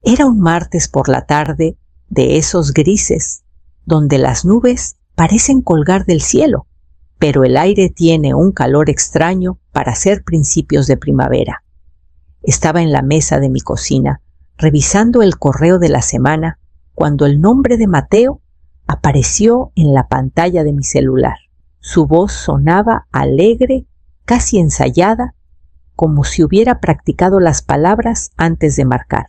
Era un martes por la tarde de esos grises, donde las nubes parecen colgar del cielo, pero el aire tiene un calor extraño para ser principios de primavera. Estaba en la mesa de mi cocina, revisando el correo de la semana, cuando el nombre de Mateo apareció en la pantalla de mi celular. Su voz sonaba alegre, casi ensayada, como si hubiera practicado las palabras antes de marcar.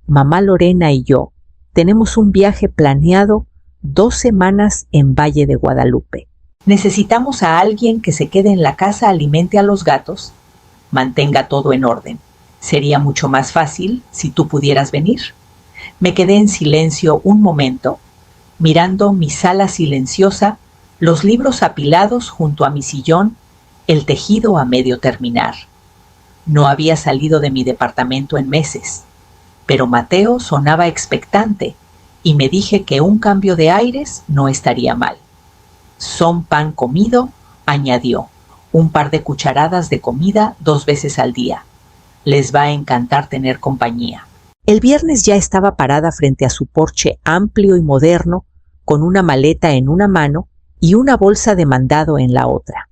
Mamá Lorena y yo tenemos un viaje planeado 2 semanas en Valle de Guadalupe. Necesitamos a alguien que se quede en la casa, alimente a los gatos, mantenga todo en orden. Sería mucho más fácil si tú pudieras venir. Me quedé en silencio un momento, mirando mi sala silenciosa, los libros apilados junto a mi sillón, el tejido a medio terminar. No había salido de mi departamento en meses, pero Mateo sonaba expectante y me dije que un cambio de aires no estaría mal. Son pan comido, añadió, un par de cucharadas de comida 2 veces al día. Les va a encantar tener compañía. El viernes ya estaba parada frente a su porche amplio y moderno, con una maleta en una mano y una bolsa de mandado en la otra.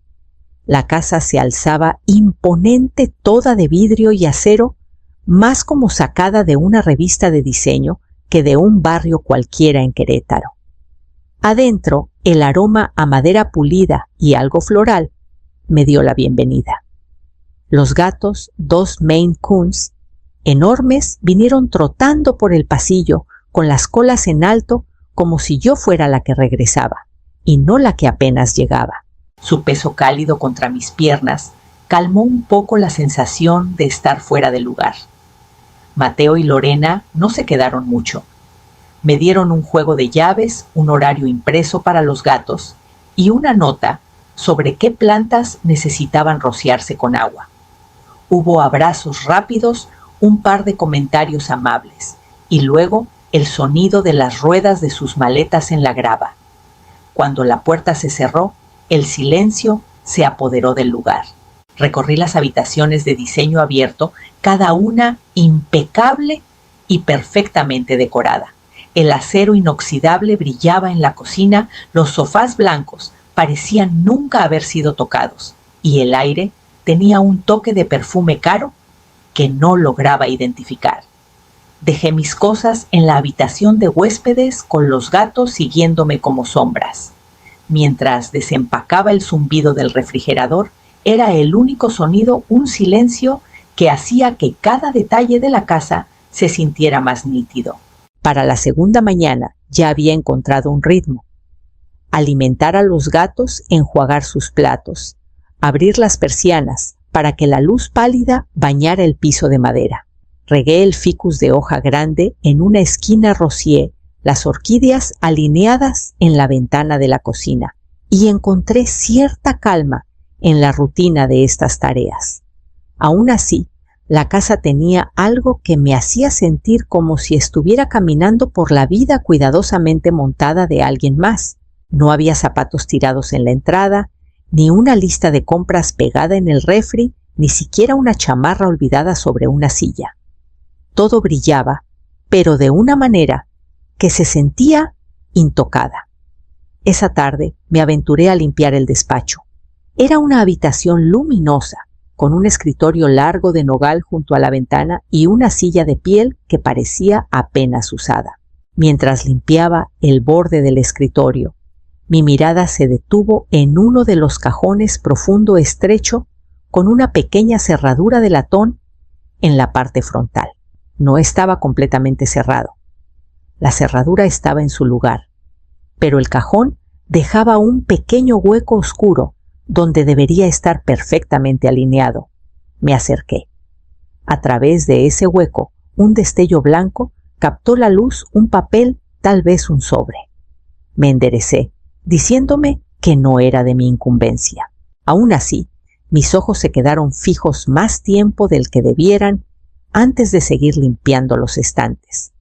La casa se alzaba imponente, toda de vidrio y acero, más como sacada de una revista de diseño que de un barrio cualquiera en Querétaro. Adentro, el aroma a madera pulida y algo floral me dio la bienvenida. Los gatos, 2 Maine Coons, enormes, vinieron trotando por el pasillo con las colas en alto como si yo fuera la que regresaba y no la que apenas llegaba. Su peso cálido contra mis piernas calmó un poco la sensación de estar fuera de lugar. Mateo y Lorena no se quedaron mucho. Me dieron un juego de llaves, un horario impreso para los gatos y una nota sobre qué plantas necesitaban rociarse con agua. Hubo abrazos rápidos, un par de comentarios amables y luego el sonido de las ruedas de sus maletas en la grava. Cuando la puerta se cerró, el silencio se apoderó del lugar. Recorrí las habitaciones de diseño abierto, cada una impecable y perfectamente decorada. El acero inoxidable brillaba en la cocina, los sofás blancos parecían nunca haber sido tocados y el aire tenía un toque de perfume caro que no lograba identificar. Dejé mis cosas en la habitación de huéspedes con los gatos siguiéndome como sombras. Mientras desempacaba el zumbido del refrigerador, era el único sonido, un silencio que hacía que cada detalle de la casa se sintiera más nítido. Para la segunda mañana ya había encontrado un ritmo. Alimentar a los gatos, enjuagar sus platos, abrir las persianas para que la luz pálida bañara el piso de madera. Regué el ficus de hoja grande en una esquina, rocié las orquídeas alineadas en la ventana de la cocina y encontré cierta calma en la rutina de estas tareas. Aún así, la casa tenía algo que me hacía sentir como si estuviera caminando por la vida cuidadosamente montada de alguien más. No había zapatos tirados en la entrada, ni una lista de compras pegada en el refri, ni siquiera una chamarra olvidada sobre una silla. Todo brillaba, pero de una manera que se sentía intocada. Esa tarde me aventuré a limpiar el despacho. Era una habitación luminosa, con un escritorio largo de nogal junto a la ventana y una silla de piel que parecía apenas usada. Mientras limpiaba el borde del escritorio, mi mirada se detuvo en uno de los cajones profundo estrecho con una pequeña cerradura de latón en la parte frontal. No estaba completamente cerrado. La cerradura estaba en su lugar, pero el cajón dejaba un pequeño hueco oscuro donde debería estar perfectamente alineado. Me acerqué. A través de ese hueco, un destello blanco captó la luz, un papel, tal vez un sobre. Me enderecé, diciéndome que no era de mi incumbencia. Aún así, mis ojos se quedaron fijos más tiempo del que debieran antes de seguir limpiando los estantes.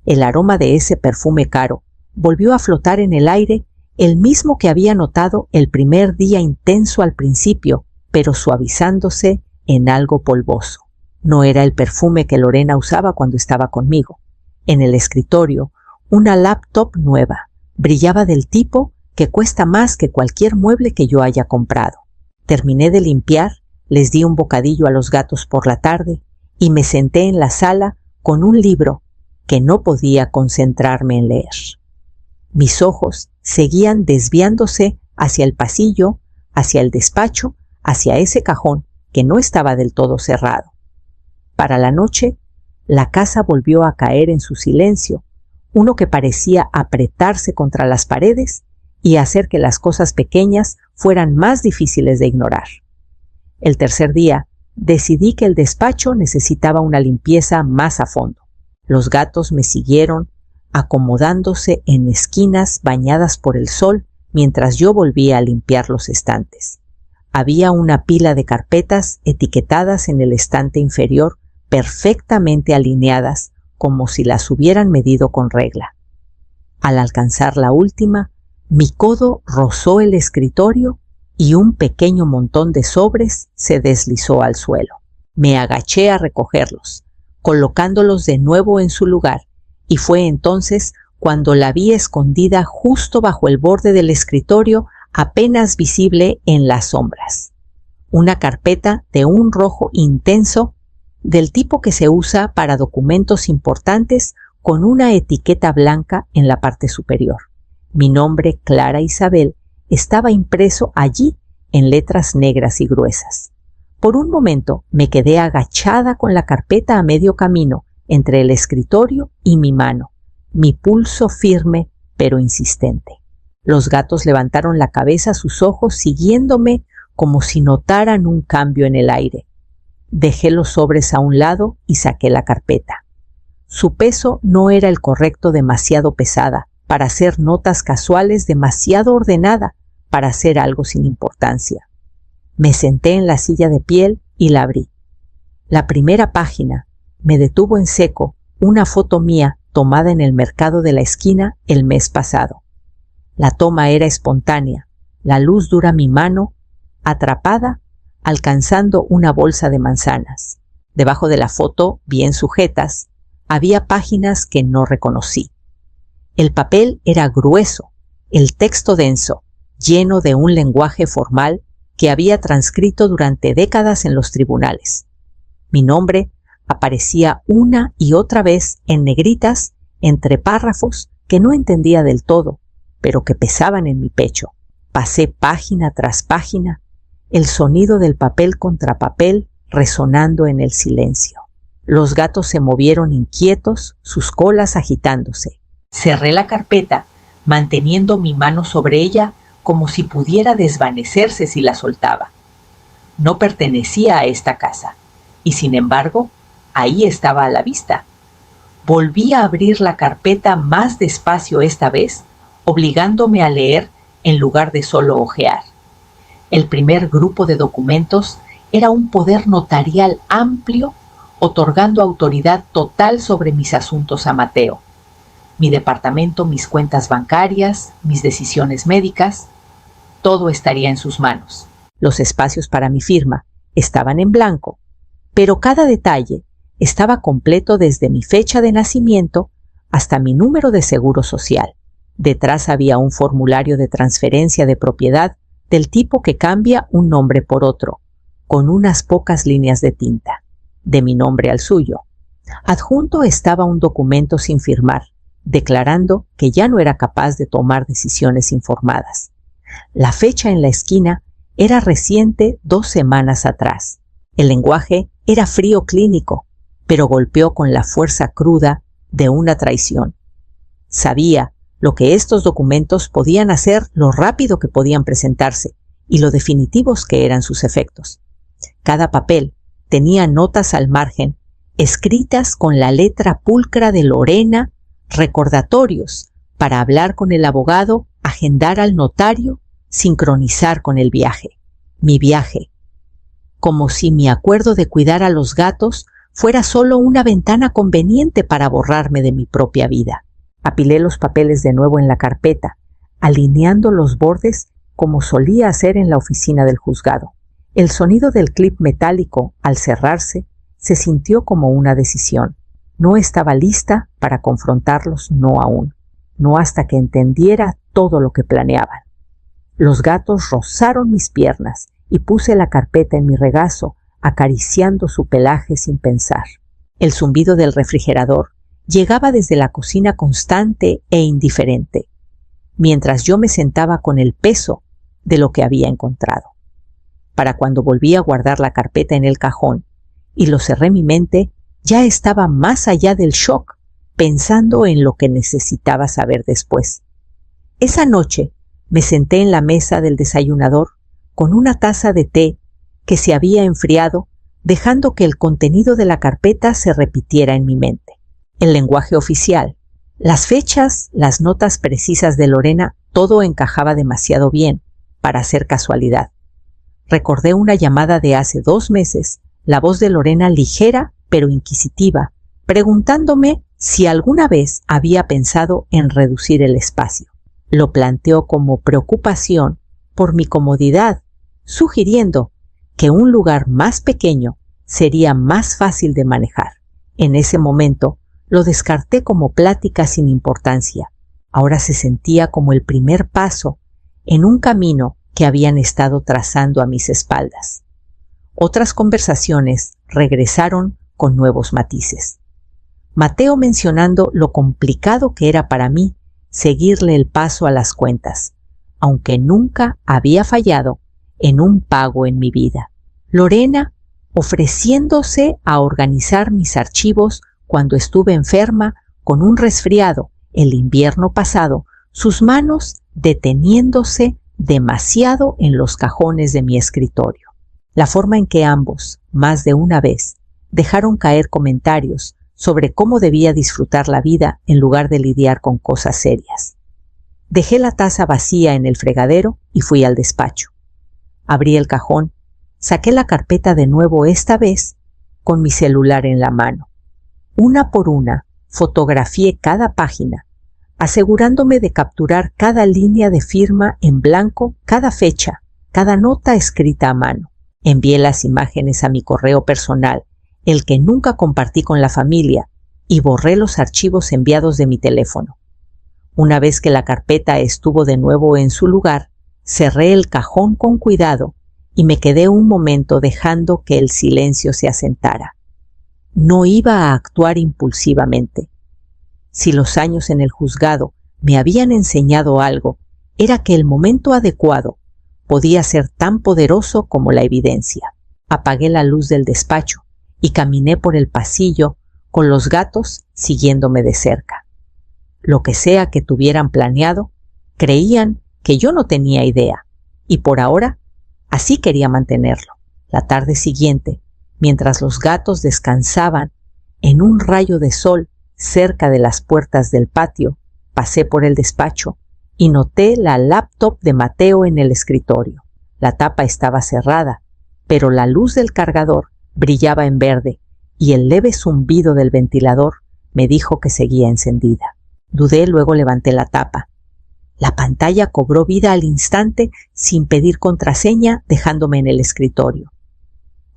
El aroma de ese perfume caro volvió a flotar en el aire, el mismo que había notado el primer día, intenso al principio, pero suavizándose en algo polvoso. No era el perfume que Lorena usaba cuando estaba conmigo. En el escritorio, una laptop nueva. Brillaba del tipo que cuesta más que cualquier mueble que yo haya comprado. Terminé de limpiar, les di un bocadillo a los gatos por la tarde y me senté en la sala con un libro que no podía concentrarme en leer. Mis ojos seguían desviándose hacia el pasillo, hacia el despacho, hacia ese cajón que no estaba del todo cerrado. Para la noche, la casa volvió a caer en su silencio, uno que parecía apretarse contra las paredes y hacer que las cosas pequeñas fueran más difíciles de ignorar. El tercer día, decidí que el despacho necesitaba una limpieza más a fondo. Los gatos me siguieron, acomodándose en esquinas bañadas por el sol mientras yo volvía a limpiar los estantes. Había una pila de carpetas etiquetadas en el estante inferior, perfectamente alineadas, como si las hubieran medido con regla. Al alcanzar la última, mi codo rozó el escritorio y un pequeño montón de sobres se deslizó al suelo. Me agaché a recogerlos, colocándolos de nuevo en su lugar, y fue entonces cuando la vi escondida justo bajo el borde del escritorio, apenas visible en las sombras. Una carpeta de un rojo intenso, del tipo que se usa para documentos importantes, con una etiqueta blanca en la parte superior. Mi nombre, Clara Isabel, estaba impreso allí en letras negras y gruesas. Por un momento me quedé agachada con la carpeta a medio camino entre el escritorio y mi mano, mi pulso firme pero insistente. Los gatos levantaron la cabeza, sus ojos siguiéndome como si notaran un cambio en el aire. Dejé los sobres a un lado y saqué la carpeta. Su peso no era el correcto, demasiado pesada para hacer notas casuales, demasiado ordenada para hacer algo sin importancia. Me senté en la silla de piel y la abrí. La primera página me detuvo en seco, una foto mía tomada en el mercado de la esquina el mes pasado. La toma era espontánea, la luz dura mi mano, atrapada, alcanzando una bolsa de manzanas. Debajo de la foto, bien sujetas, había páginas que no reconocí. El papel era grueso, el texto denso, lleno de un lenguaje formal que había transcrito durante décadas en los tribunales. Mi nombre aparecía una y otra vez en negritas entre párrafos que no entendía del todo, pero que pesaban en mi pecho. Pasé página tras página, el sonido del papel contra papel resonando en el silencio. Los gatos se movieron inquietos, sus colas agitándose. Cerré la carpeta, manteniendo mi mano sobre ella como si pudiera desvanecerse si la soltaba. No pertenecía a esta casa, y sin embargo, ahí estaba a la vista. Volví a abrir la carpeta más despacio esta vez, obligándome a leer en lugar de solo hojear. El primer grupo de documentos era un poder notarial amplio, otorgando autoridad total sobre mis asuntos a Mateo. Mi departamento, mis cuentas bancarias, mis decisiones médicas, todo estaría en sus manos. Los espacios para mi firma estaban en blanco, pero cada detalle estaba completo desde mi fecha de nacimiento hasta mi número de seguro social. Detrás había un formulario de transferencia de propiedad del tipo que cambia un nombre por otro, con unas pocas líneas de tinta, de mi nombre al suyo. Adjunto estaba un documento sin firmar, declarando que ya no era capaz de tomar decisiones informadas. La fecha en la esquina era reciente, 2 semanas atrás. El lenguaje era frío clínico, pero golpeó con la fuerza cruda de una traición. Sabía lo que estos documentos podían hacer, lo rápido que podían presentarse y lo definitivos que eran sus efectos. Cada papel tenía notas al margen, escritas con la letra pulcra de Lorena, recordatorios para hablar con el abogado, agendar al notario, sincronizar con el viaje. Mi viaje. Como si mi acuerdo de cuidar a los gatos fuera solo una ventana conveniente para borrarme de mi propia vida. Apilé los papeles de nuevo en la carpeta, alineando los bordes como solía hacer en la oficina del juzgado. El sonido del clip metálico, al cerrarse, se sintió como una decisión. No estaba lista para confrontarlos, no aún, no hasta que entendiera todo lo que planeaban. Los gatos rozaron mis piernas y puse la carpeta en mi regazo, acariciando su pelaje sin pensar. El zumbido del refrigerador llegaba desde la cocina constante e indiferente, mientras yo me sentaba con el peso de lo que había encontrado. Para cuando volví a guardar la carpeta en el cajón y lo cerré, mi mente ya estaba más allá del shock, pensando en lo que necesitaba saber después. Esa noche me senté en la mesa del desayunador con una taza de té que se había enfriado, dejando que el contenido de la carpeta se repitiera en mi mente. El lenguaje oficial, las fechas, las notas precisas de Lorena, todo encajaba demasiado bien para ser casualidad. Recordé una llamada de hace 2 meses, la voz de Lorena ligera pero inquisitiva, preguntándome si alguna vez había pensado en reducir el espacio. Lo planteó como preocupación por mi comodidad, sugiriendo que un lugar más pequeño sería más fácil de manejar. En ese momento lo descarté como plática sin importancia. Ahora se sentía como el primer paso en un camino que habían estado trazando a mis espaldas. Otras conversaciones regresaron con nuevos matices. Mateo mencionando lo complicado que era para mí seguirle el paso a las cuentas, aunque nunca había fallado en un pago en mi vida. Lorena ofreciéndose a organizar mis archivos cuando estuve enferma con un resfriado el invierno pasado, sus manos deteniéndose demasiado en los cajones de mi escritorio. La forma en que ambos, más de una vez, dejaron caer comentarios sobre cómo debía disfrutar la vida en lugar de lidiar con cosas serias. Dejé la taza vacía en el fregadero y fui al despacho. Abrí el cajón, saqué la carpeta de nuevo, esta vez con mi celular en la mano. Una por una, fotografié cada página, asegurándome de capturar cada línea de firma en blanco, cada fecha, cada nota escrita a mano. Envié las imágenes a mi correo personal, el que nunca compartí con la familia, y borré los archivos enviados de mi teléfono. Una vez que la carpeta estuvo de nuevo en su lugar, cerré el cajón con cuidado y me quedé un momento dejando que el silencio se asentara. No iba a actuar impulsivamente. Si los años en el juzgado me habían enseñado algo, era que el momento adecuado podía ser tan poderoso como la evidencia. Apagué la luz del despacho y caminé por el pasillo con los gatos siguiéndome de cerca. Lo que sea que tuvieran planeado, creían que yo no tenía idea, y por ahora así quería mantenerlo. La tarde siguiente, mientras los gatos descansaban en un rayo de sol cerca de las puertas del patio, pasé por el despacho y noté la laptop de Mateo en el escritorio. La tapa estaba cerrada, pero la luz del cargador brillaba en verde y el leve zumbido del ventilador me dijo que seguía encendida. Dudé, luego levanté la tapa. La pantalla cobró vida al instante sin pedir contraseña, dejándome en el escritorio.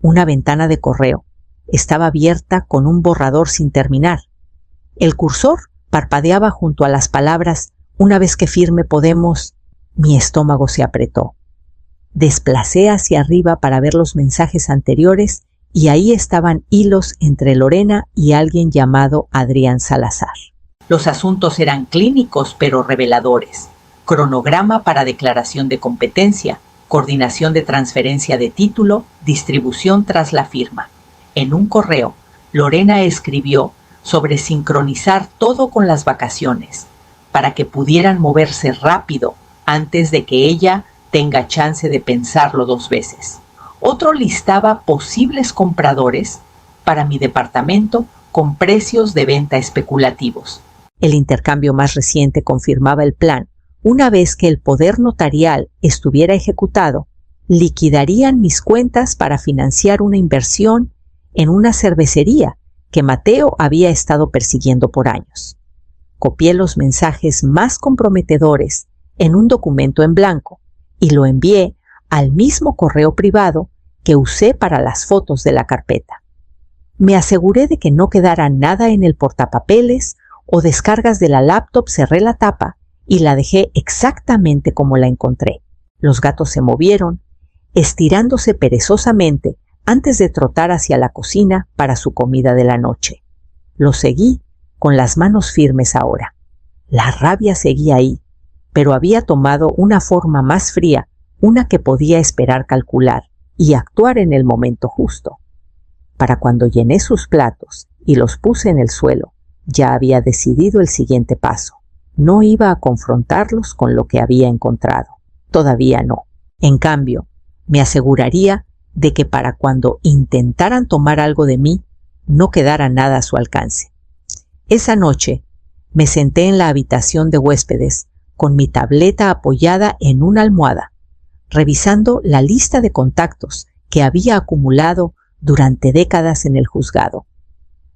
Una ventana de correo estaba abierta con un borrador sin terminar. El cursor parpadeaba junto a las palabras «Una vez que firme podemos». Mi estómago se apretó. Desplacé hacia arriba para ver los mensajes anteriores y ahí estaban hilos entre Lorena y alguien llamado Adrián Salazar. Los asuntos eran clínicos pero reveladores. Cronograma para declaración de competencia, coordinación de transferencia de título, distribución tras la firma. En un correo, Lorena escribió sobre sincronizar todo con las vacaciones, para que pudieran moverse rápido antes de que ella tenga chance de pensarlo 2 veces. Otro listaba posibles compradores para mi departamento con precios de venta especulativos. El intercambio más reciente confirmaba el plan. Una vez que el poder notarial estuviera ejecutado, liquidarían mis cuentas para financiar una inversión en una cervecería que Mateo había estado persiguiendo por años. Copié los mensajes más comprometedores en un documento en blanco y lo envié al mismo correo privado que usé para las fotos de la carpeta. Me aseguré de que no quedara nada en el portapapeles o descargas de la laptop, cerré la tapa y la dejé exactamente como la encontré. Los gatos se movieron, estirándose perezosamente antes de trotar hacia la cocina para su comida de la noche. Los seguí con las manos firmes ahora. La rabia seguía ahí, pero había tomado una forma más fría, una que podía esperar calcular y actuar en el momento justo. Para cuando llené sus platos y los puse en el suelo, ya había decidido el siguiente paso. No iba a confrontarlos con lo que había encontrado. Todavía no. En cambio, me aseguraría de que para cuando intentaran tomar algo de mí, no quedara nada a su alcance. Esa noche, me senté en la habitación de huéspedes con mi tableta apoyada en una almohada, revisando la lista de contactos que había acumulado durante décadas en el juzgado.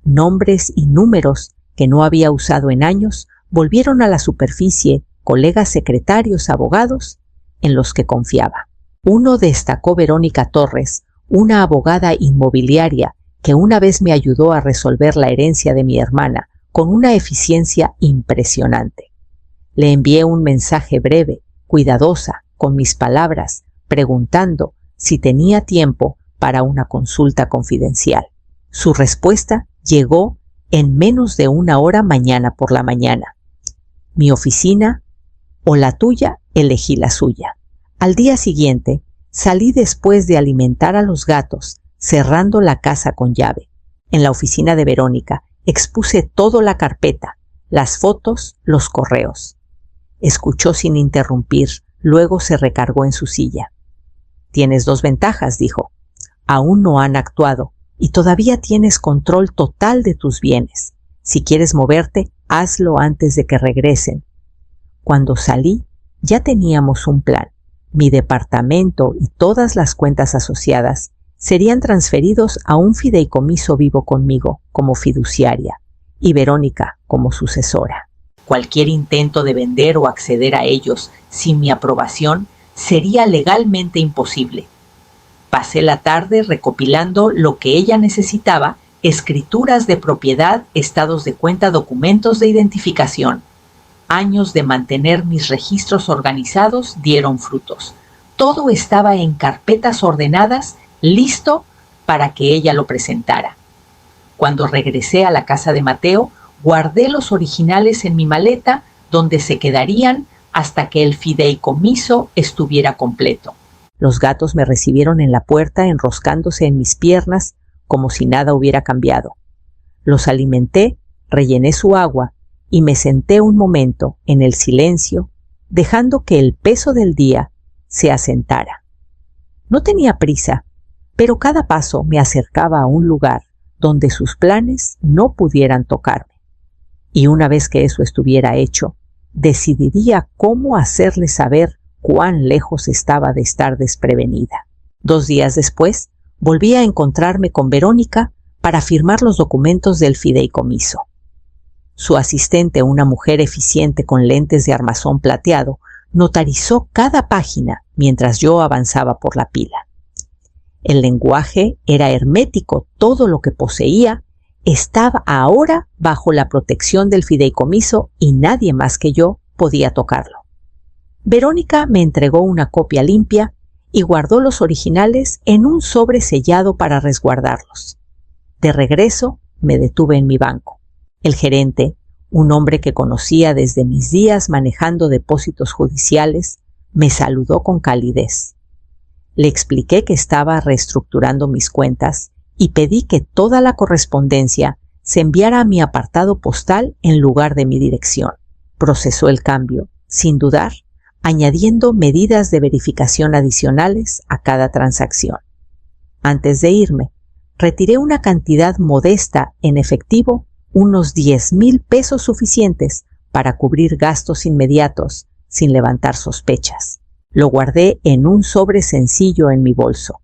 Nombres y números que no había usado en años volvieron a la superficie colegas secretarios, abogados en los que confiaba. Uno destacó Verónica Torres, una abogada inmobiliaria que una vez me ayudó a resolver la herencia de mi hermana con una eficiencia impresionante. Le envié un mensaje breve, cuidadosa, con mis palabras, preguntando si tenía tiempo para una consulta confidencial. Su respuesta llegó en menos de una hora mañana por la mañana. Mi oficina o la tuya, elegí la suya. Al día siguiente, salí después de alimentar a los gatos, cerrando la casa con llave. En la oficina de Verónica, expuse toda la carpeta, las fotos, los correos. Escuchó sin interrumpir, luego se recargó en su silla. «Tienes dos ventajas», dijo. «Aún no han actuado y todavía tienes control total de tus bienes. Si quieres moverte, hazlo antes de que regresen». Cuando salí, ya teníamos un plan. Mi departamento y todas las cuentas asociadas serían transferidos a un fideicomiso vivo conmigo como fiduciaria y Verónica como sucesora. Cualquier intento de vender o acceder a ellos sin mi aprobación sería legalmente imposible. Pasé la tarde recopilando lo que ella necesitaba: escrituras de propiedad, estados de cuenta, documentos de identificación. Años de mantener mis registros organizados dieron frutos. Todo estaba en carpetas ordenadas, listo para que ella lo presentara. Cuando regresé a la casa de Mateo, guardé los originales en mi maleta, donde se quedarían hasta que el fideicomiso estuviera completo. Los gatos me recibieron en la puerta, enroscándose en mis piernas como si nada hubiera cambiado. Los alimenté, rellené su agua y me senté un momento en el silencio, dejando que el peso del día se asentara. No tenía prisa, pero cada paso me acercaba a un lugar donde sus planes no pudieran tocarme. Y una vez que eso estuviera hecho, decidiría cómo hacerle saber cuán lejos estaba de estar desprevenida. 2 días después, volví a encontrarme con Verónica para firmar los documentos del fideicomiso. Su asistente, una mujer eficiente con lentes de armazón plateado, notarizó cada página mientras yo avanzaba por la pila. El lenguaje era hermético, todo lo que poseía estaba ahora bajo la protección del fideicomiso y nadie más que yo podía tocarlo. Verónica me entregó una copia limpia y guardó los originales en un sobre sellado para resguardarlos. De regreso, me detuve en mi banco. El gerente, un hombre que conocía desde mis días manejando depósitos judiciales, me saludó con calidez. Le expliqué que estaba reestructurando mis cuentas y pedí que toda la correspondencia se enviara a mi apartado postal en lugar de mi dirección. Procesó el cambio, sin dudar, añadiendo medidas de verificación adicionales a cada transacción. Antes de irme, retiré una cantidad modesta en efectivo, unos 10,000 pesos suficientes para cubrir gastos inmediatos sin levantar sospechas. Lo guardé en un sobre sencillo en mi bolso.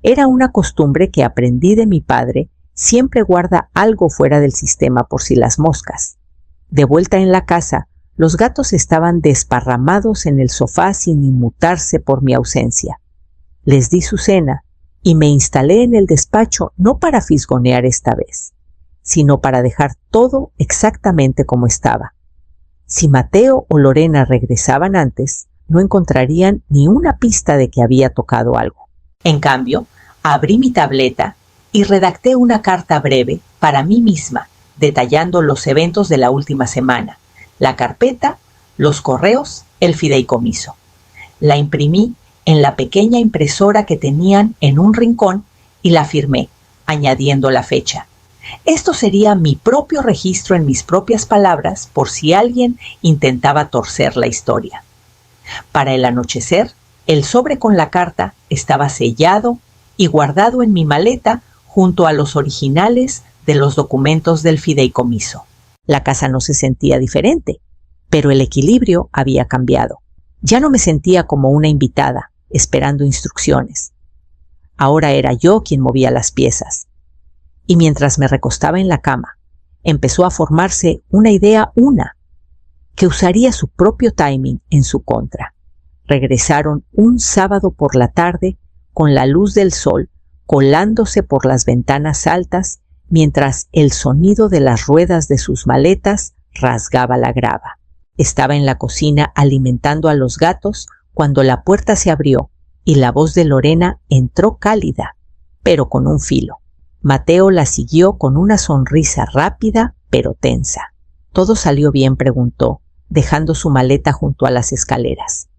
Era una costumbre que aprendí de mi padre: siempre guarda algo fuera del sistema por si las moscas. De vuelta en la casa, los gatos estaban desparramados en el sofá sin inmutarse por mi ausencia. Les di su cena y me instalé en el despacho no para fisgonear esta vez, sino para dejar todo exactamente como estaba. Si Mateo o Lorena regresaban antes, no encontrarían ni una pista de que había tocado algo. En cambio, abrí mi tableta y redacté una carta breve para mí misma, detallando los eventos de la última semana, la carpeta, los correos, el fideicomiso. La imprimí en la pequeña impresora que tenían en un rincón y la firmé, añadiendo la fecha. Esto sería mi propio registro en mis propias palabras por si alguien intentaba torcer la historia. Para el anochecer, el sobre con la carta estaba sellado y guardado en mi maleta junto a los originales de los documentos del fideicomiso. La casa no se sentía diferente, pero el equilibrio había cambiado. Ya no me sentía como una invitada, esperando instrucciones. Ahora era yo quien movía las piezas. Y mientras me recostaba en la cama, empezó a formarse una idea que usaría su propio timing en su contra. Regresaron un sábado por la tarde con la luz del sol colándose por las ventanas altas mientras el sonido de las ruedas de sus maletas rasgaba la grava. Estaba en la cocina alimentando a los gatos cuando la puerta se abrió y la voz de Lorena entró cálida, pero con un filo. Mateo la siguió con una sonrisa rápida pero tensa. ¿Todo salió bien?, preguntó, dejando su maleta junto a las escaleras.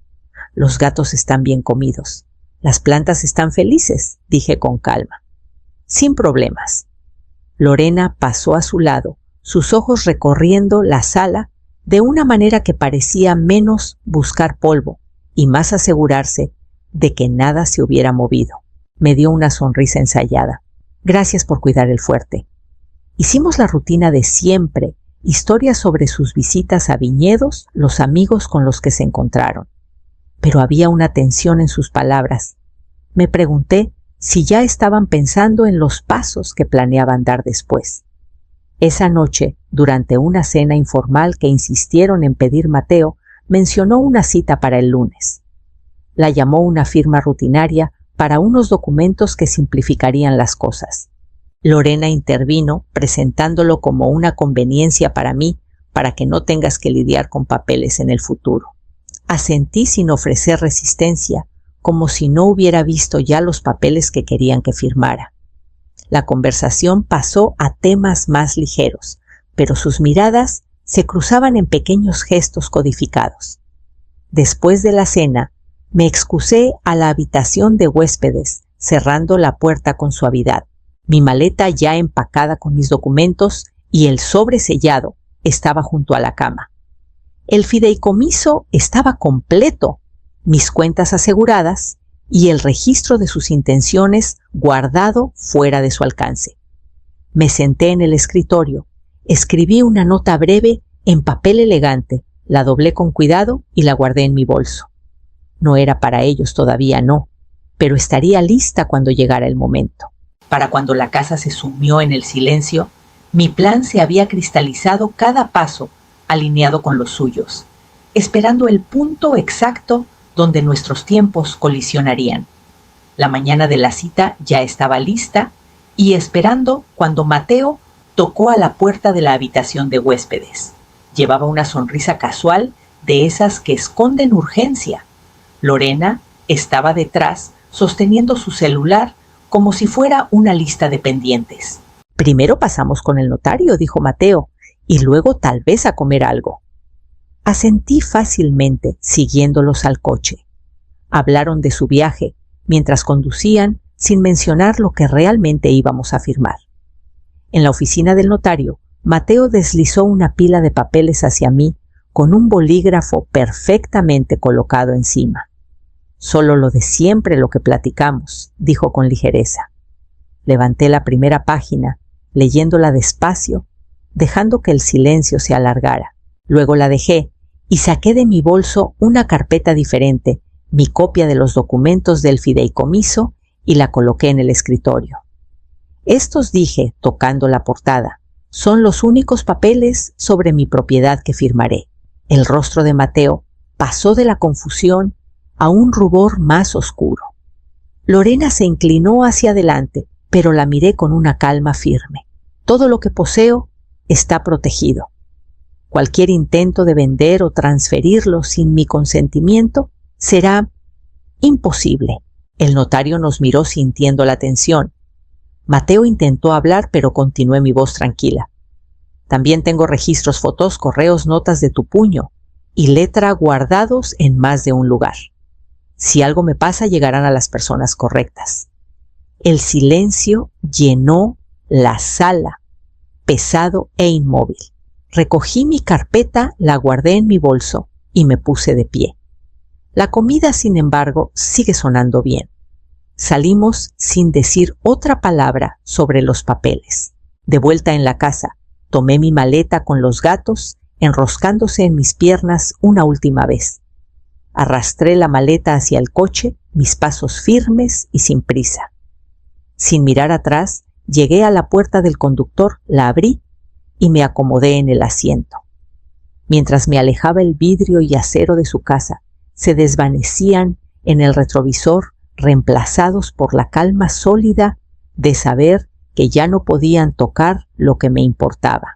Los gatos están bien comidos. Las plantas están felices, dije con calma. Sin problemas. Lorena pasó a su lado, sus ojos recorriendo la sala de una manera que parecía menos buscar polvo y más asegurarse de que nada se hubiera movido. Me dio una sonrisa ensayada. Gracias por cuidar el fuerte. Hicimos la rutina de siempre, historias sobre sus visitas a viñedos, los amigos con los que se encontraron. Pero había una tensión en sus palabras. Me pregunté si ya estaban pensando en los pasos que planeaban dar después. Esa noche, durante una cena informal que insistieron en pedir Mateo, mencionó una cita para el lunes. La llamó una firma rutinaria para unos documentos que simplificarían las cosas. Lorena intervino presentándolo como una conveniencia para mí, para que no tengas que lidiar con papeles en el futuro. Asentí sin ofrecer resistencia, como si no hubiera visto ya los papeles que querían que firmara. La conversación pasó a temas más ligeros, pero sus miradas se cruzaban en pequeños gestos codificados. Después de la cena, me excusé a la habitación de huéspedes, cerrando la puerta con suavidad. Mi maleta ya empacada con mis documentos y el sobre sellado estaba junto a la cama. El fideicomiso estaba completo, mis cuentas aseguradas y el registro de sus intenciones guardado fuera de su alcance. Me senté en el escritorio, escribí una nota breve en papel elegante, la doblé con cuidado y la guardé en mi bolso. No era para ellos todavía, no, pero estaría lista cuando llegara el momento. Para cuando la casa se sumió en el silencio, mi plan se había cristalizado cada paso alineado con los suyos, esperando el punto exacto donde nuestros tiempos colisionarían. La mañana de la cita ya estaba lista y esperando cuando Mateo tocó a la puerta de la habitación de huéspedes. Llevaba una sonrisa casual de esas que esconden urgencia. Lorena estaba detrás sosteniendo su celular como si fuera una lista de pendientes. Primero pasamos con el notario, dijo Mateo, y luego tal vez a comer algo. Asentí fácilmente, siguiéndolos al coche. Hablaron de su viaje, mientras conducían, sin mencionar lo que realmente íbamos a firmar. En la oficina del notario, Mateo deslizó una pila de papeles hacia mí, con un bolígrafo perfectamente colocado encima. Solo lo de siempre lo que platicamos, dijo con ligereza. Levanté la primera página, leyéndola despacio, dejando que el silencio se alargara. Luego la dejé y saqué de mi bolso una carpeta diferente, mi copia de los documentos del fideicomiso, y la coloqué en el escritorio. Estos, dije, tocando la portada, son los únicos papeles sobre mi propiedad que firmaré. El rostro de Mateo pasó de la confusión a un rubor más oscuro. Lorena se inclinó hacia adelante, pero la miré con una calma firme. Todo lo que poseo está protegido. Cualquier intento de vender o transferirlo sin mi consentimiento será imposible. El notario nos miró sintiendo la tensión. Mateo intentó hablar, pero continué mi voz tranquila. También tengo registros, fotos, correos, notas de tu puño y letra guardados en más de un lugar. Si algo me pasa, llegarán a las personas correctas. El silencio llenó la sala, pesado e inmóvil. Recogí mi carpeta, la guardé en mi bolso y me puse de pie. La comida, sin embargo, sigue sonando bien. Salimos sin decir otra palabra sobre los papeles. De vuelta en la casa, tomé mi maleta con los gatos enroscándose en mis piernas una última vez. Arrastré la maleta hacia el coche, mis pasos firmes y sin prisa. Sin mirar atrás, llegué a la puerta del conductor, la abrí y me acomodé en el asiento. Mientras me alejaba, el vidrio y acero de su casa se desvanecían en el retrovisor, reemplazados por la calma sólida de saber que ya no podían tocar lo que me importaba.